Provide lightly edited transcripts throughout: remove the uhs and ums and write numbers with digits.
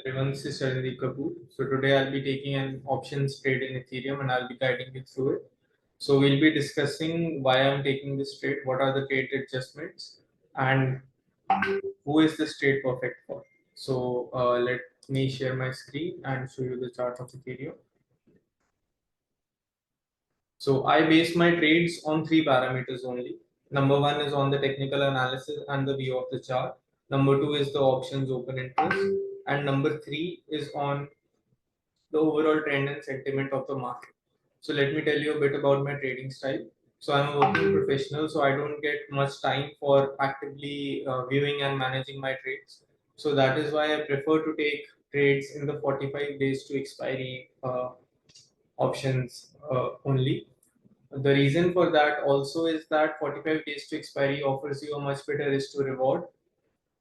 Everyone, this is Charandeep. So today I'll be taking an options trade in Ethereum and I'll be guiding you through it. So we'll be discussing why I'm taking this trade, what are the trade adjustments, and who is this trade perfect for. So let me share my screen and show you the chart of Ethereum. So I base my trades on three parameters only. Number one is on the technical analysis and the view of the chart. Number two is the options open interest. And number three is on the overall trend and sentiment of the market. So let me tell you a bit about my trading style. So I'm a working professional, so I don't get much time for actively viewing and managing my trades. So that is why I prefer to take trades in the 45 days to expiry options only. The reason for that also is that 45 days to expiry offers you a much better risk to reward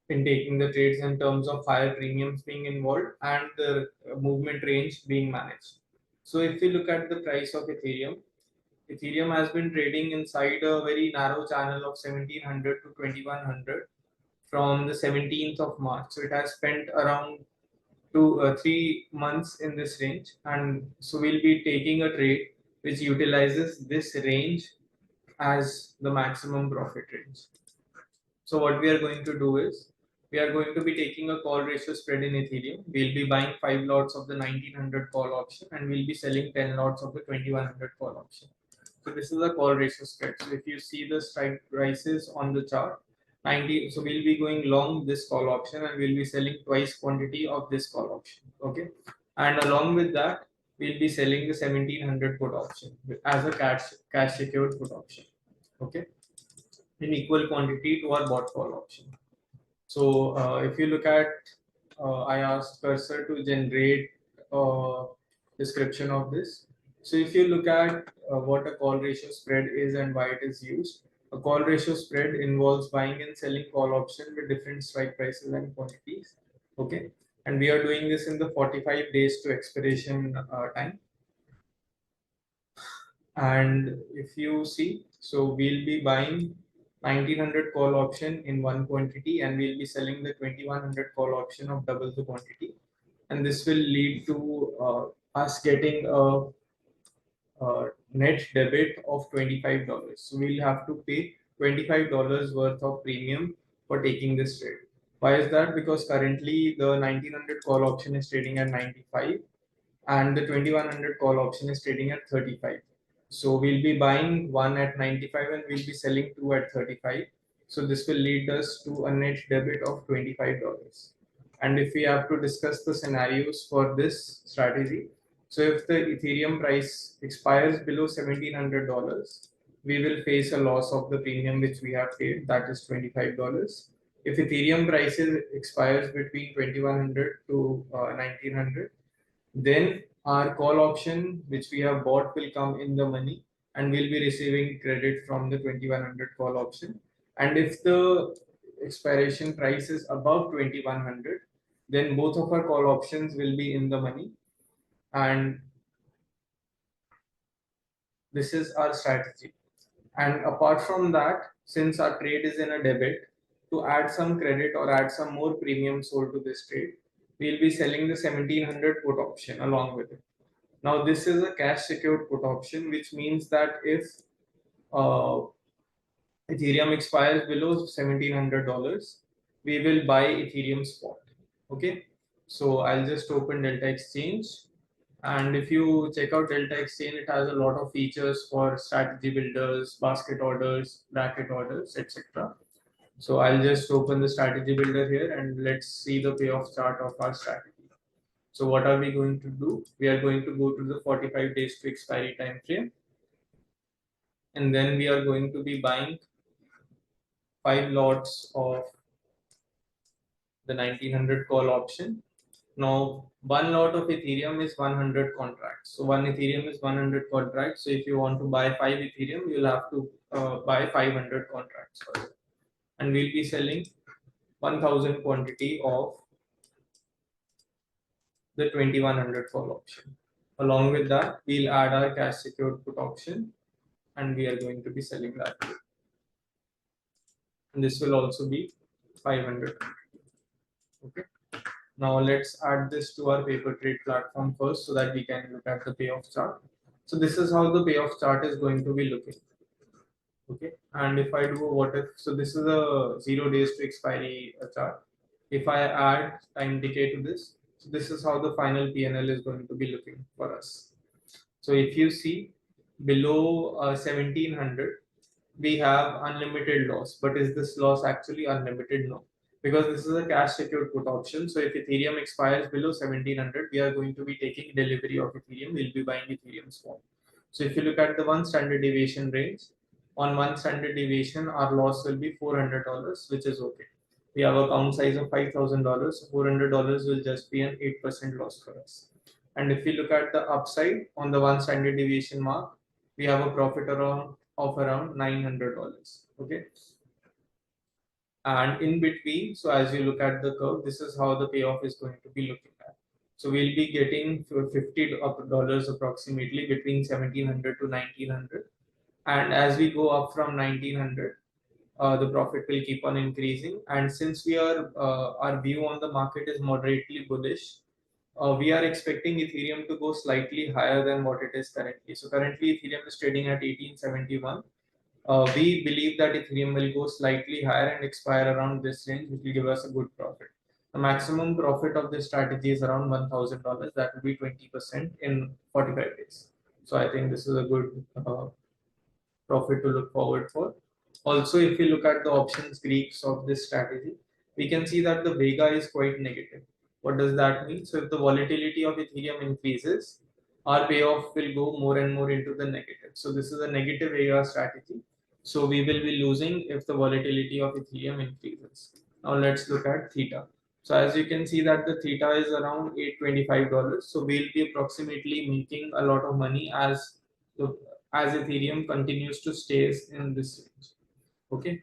in taking the trades in terms of higher premiums being involved and the movement range being managed. So if you look at the price of Ethereum, Ethereum has been trading inside a very narrow channel of 1700 to 2100 from the 17th of March. So it has spent around 3 months in this range, and so we'll be taking a trade which utilizes this range as the maximum profit range. So what we are going to do is we are going to be taking a call ratio spread in Ethereum. We'll be buying 5 lots of the 1900 call option and we'll be selling 10 lots of the 2100 call option. So this is a call ratio spread. So if you see the strike prices on the chart, 90. So we'll be going long this call option and we'll be selling twice quantity of this call option. Okay. And along with that, we'll be selling the 1700 put option as a cash secured put option. Okay, in equal quantity to our bot call option. So if you look at, I asked cursor to generate a description of this. So if you look at what a call ratio spread is and why it is used, a call ratio spread involves buying and selling call option with different strike prices and quantities. Okay, and we are doing this in the 45 days to expiration time. And if you see, so we'll be buying 1900 call option in one quantity and we'll be selling the 2100 call option of double the quantity, and this will lead to us getting a net debit of $25. So we'll have to pay $25 worth of premium for taking this trade. Why is that? Because currently the 1900 call option is trading at 95 and the 2100 call option is trading at 35. So we'll be buying one at 95 and we'll be selling two at 35. So this will lead us to a net debit of $25. And if we have to discuss the scenarios for this strategy, so if the Ethereum price expires below $1700, we will face a loss of the premium which we have paid, that is $25. If Ethereum price expires between 2100 to 1900, then our call option which we have bought will come in the money and we'll be receiving credit from the 2100 call option. And if the expiration price is above 2100, then both of our call options will be in the money. And this is our strategy. And apart from that, since our trade is in a debit, to add some credit or add some more premium sold to this trade, we'll be selling the 1700 put option along with it. Now, this is a cash secured put option, which means that if uh, Ethereum expires below $1700, we will buy Ethereum spot. Okay, so I'll just open Delta Exchange. And if you check out Delta Exchange, it has a lot of features for strategy builders, basket orders, bracket orders, etc. So I'll just open the strategy builder here and let's see the payoff chart of our strategy. So what are we going to do? We are going to go to the 45 days to expiry time frame. And then we are going to be buying 5 lots of the 1900 call option. Now, one lot of Ethereum is 100 contracts. So one Ethereum is 100 contracts. So if you want to buy 5 Ethereum, you'll have to buy 500 contracts for it. And we'll be selling 1000 quantity of the 2100 call option. Along with that, we'll add our cash secured put option and we are going to be selling that. And this will also be 500. Okay. Now let's add this to our paper trade platform first so that we can look at the payoff chart. So this is how the payoff chart is going to be looking. Okay, and if I do a what if, so this is a 0 days to expiry chart. If I add time decay to this, so this is how the final PNL is going to be looking for us. So if you see below 1700, we have unlimited loss. But is this loss actually unlimited? No, because this is a cash secured put option. So if Ethereum expires below 1700, we are going to be taking delivery of Ethereum. We'll be buying Ethereum swap. So if you look at the one standard deviation range, on one standard deviation, our loss will be $400, which is okay. We have a count size of $5,000. $400 will just be an 8% loss for us. And if you look at the upside on the one standard deviation mark, we have a profit of around $900. Okay, and in between, so as you look at the curve, this is how the payoff is going to be looking at. So we'll be getting $50 approximately between 1700 to 1900, and as we go up from 1900, the profit will keep on increasing. And since we are our view on the market is moderately bullish, we are expecting Ethereum to go slightly higher than what it is currently. So currently Ethereum is trading at 1871. We believe that Ethereum will go slightly higher and expire around this range, which will give us a good profit. The maximum profit of this strategy is around $1,000. That will be 20% in 45 days. So I think this is a good profit to look forward for. Also, if we look at the options Greeks of this strategy, we can see that the Vega is quite negative. What does that mean? So if the volatility of Ethereum increases, our payoff will go more and more into the negative. So this is a negative Vega strategy. So we will be losing if the volatility of Ethereum increases. Now let's look at theta. So as you can see that the theta is around $825. So we'll be approximately making a lot of money the as Ethereum continues to stays in this range. Okay.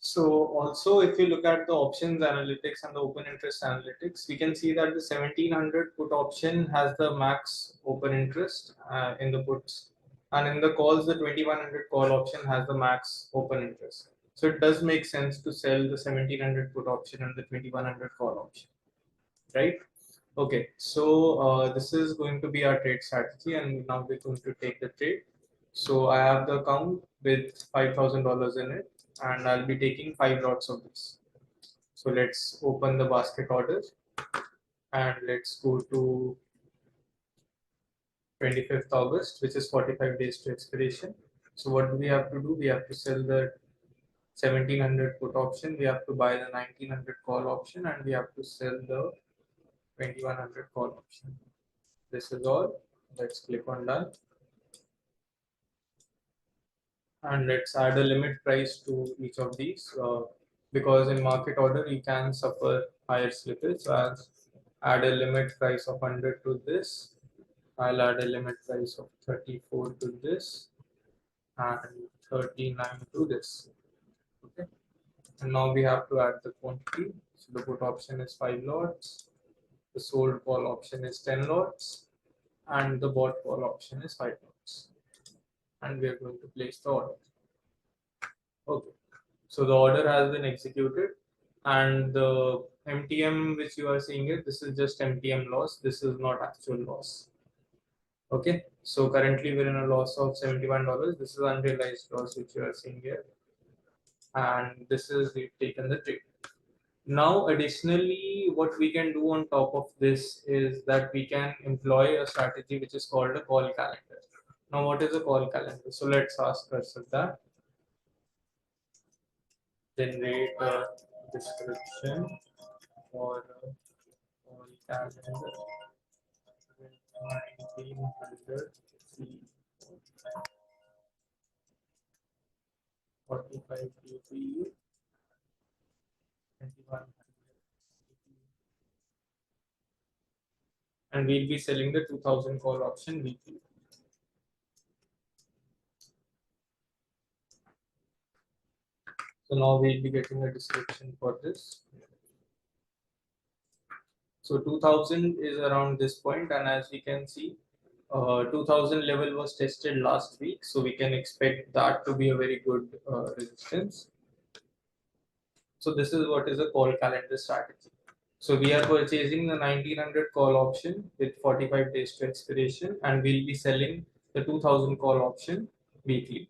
So also, if you look at the options analytics and the open interest analytics, we can see that the 1700 put option has the max open interest in the puts, and in the calls, the 2100 call option has the max open interest. So it does make sense to sell the 1700 put option and the 2100 call option, right? Okay, so this is going to be our trade strategy, and now we're going to take the trade. So I have the account with $5,000 in it, and I'll be taking 5 lots of this. So let's open the basket order, and let's go to 25th August, which is 45 days to expiration. So what do we have to do? We have to sell the 1700 put option, we have to buy the 1900 call option, and we have to sell the 2100 call option. This is all. Let's click on done. And let's add a limit price to each of these because in market order you can suffer higher slippage. So I'll add a limit price of 100 to this. I'll add a limit price of 34 to this and 39 to this. Okay. And now we have to add the quantity. So the put option is 5 lots. The sold call option is 10 lots. And the bought call option is 5 lots. And we are going to place the order. Okay, so the order has been executed, and the MTM which you are seeing it, this is just MTM loss. This is not actual loss. Okay, so currently we're in a loss of $71. This is unrealized loss which you are seeing here, and this is we've taken the trade. Now, additionally, what we can do on top of this is that we can employ a strategy which is called a call calendar. Now, what is a call calendar? So let's ask ourselves that. Generate a description for calendar 1900 45 GPU 2100, and we'll be selling the 2000 call option weekly. So now we'll be getting a description for this. So 2000 is around this point, and as we can see, 2000 level was tested last week, so we can expect that to be a very good resistance. So this is what is a call calendar strategy. So we are purchasing the 1900 call option with 45 days to expiration, and we'll be selling the 2000 call option weekly.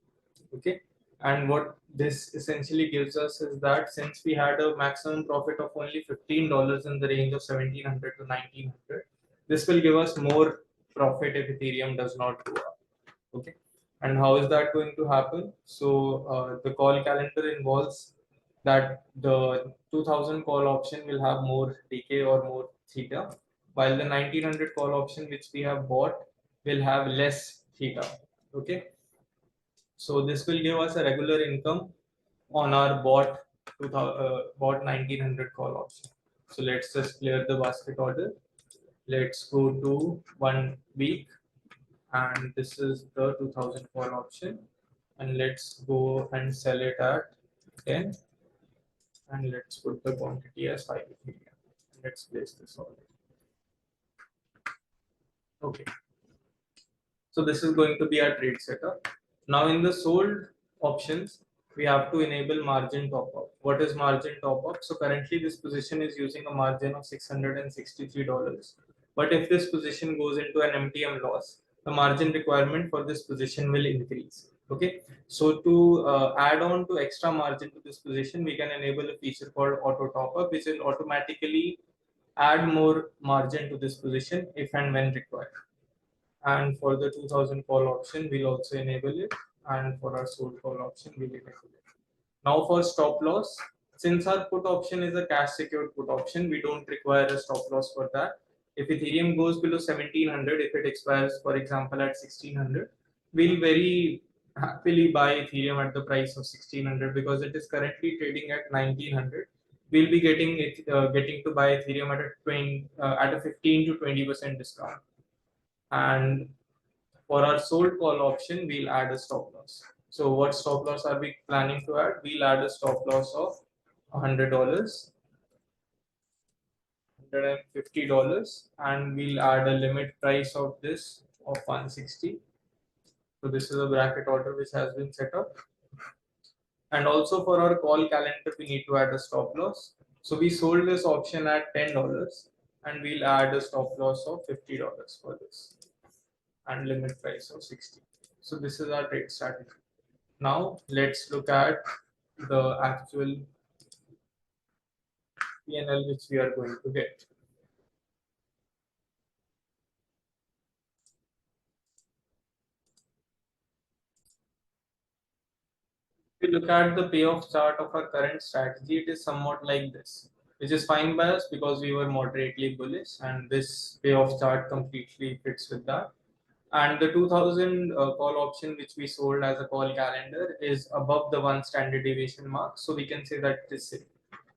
Okay. And what this essentially gives us is that since we had a maximum profit of only $15 in the range of 1700 to 1900, this will give us more profit if Ethereum does not go up. Okay. And how is that going to happen? So the call calendar involves that the 2000 call option will have more decay or more theta, while the 1900 call option which we have bought will have less theta. Okay. So this will give us a regular income on our bought 1900 call option. So let's just clear the basket order. Let's go to 1 week, and this is the 2000 call option, and let's go and sell it at 10, and let's put the quantity as 5 Ethereum. Let's place this order. Okay. So this is going to be our trade setup. Now in the sold options, we have to enable margin top up. What is margin top up? So currently this position is using a margin of $663. But if this position goes into an MTM loss, the margin requirement for this position will increase. Okay. So to add on to extra margin to this position, we can enable a feature called auto top up, which will automatically add more margin to this position if and when required. And for the 2000 call option, we'll also enable it, and for our sold call option, we'll enable it. Now for stop loss, since our put option is a cash secured put option, we don't require a stop loss for that. If Ethereum goes below 1700, if it expires, for example, at 1600, we'll very happily buy Ethereum at the price of 1600 because it is currently trading at 1900. We'll be getting to buy Ethereum at a 15 to 20% discount. And for our sold call option, we'll add a stop loss. So what stop loss are we planning to add? We'll add a stop loss of $100, $150, and we'll add a limit price of this of 160. So this is a bracket order which has been set up. And also for our call calendar, we need to add a stop loss. So we sold this option at $10, and we'll add a stop loss of $50 for this, and limit price of 60. So this is our trade strategy. Now let's look at the actual P&L which we are going to get. If we look at the payoff chart of our current strategy, it is somewhat like this, which is fine by us because we were moderately bullish, and this payoff chart completely fits with that. And the 2000 call option which we sold as a call calendar is above the 1 standard deviation mark, so we can say that it is safe.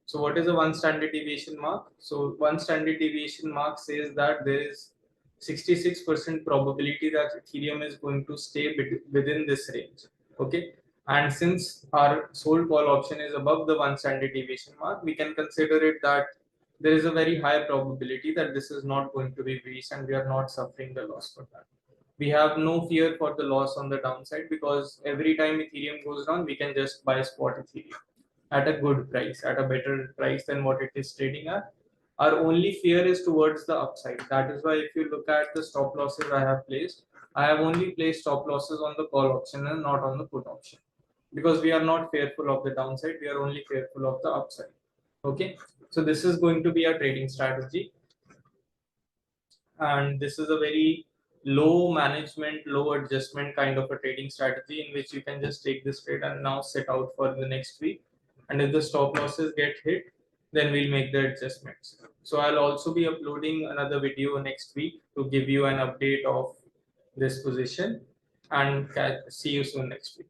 So what is a 1 standard deviation mark? So 1 standard deviation mark says that there is 66% probability that Ethereum is going to stay within this range. Okay. And since our sold call option is above the 1 standard deviation mark, we can consider it that there is a very high probability that this is not going to be breached, and we are not suffering the loss for that. We have no fear for the loss on the downside because every time Ethereum goes down, we can just buy spot Ethereum at a good price, at a better price than what it is trading at. Our only fear is towards the upside. That is why if you look at the stop losses I have placed, I have only placed stop losses on the call option and not on the put option, because we are not fearful of the downside, we are only fearful of the upside. Okay, so this is going to be our trading strategy, and this is a very low management, low adjustment kind of a trading strategy in which you can just take this trade and now sit out for the next week. And if the stop losses get hit, then we'll make the adjustments. So I'll also be uploading another video next week to give you an update of this position, and see you soon next week.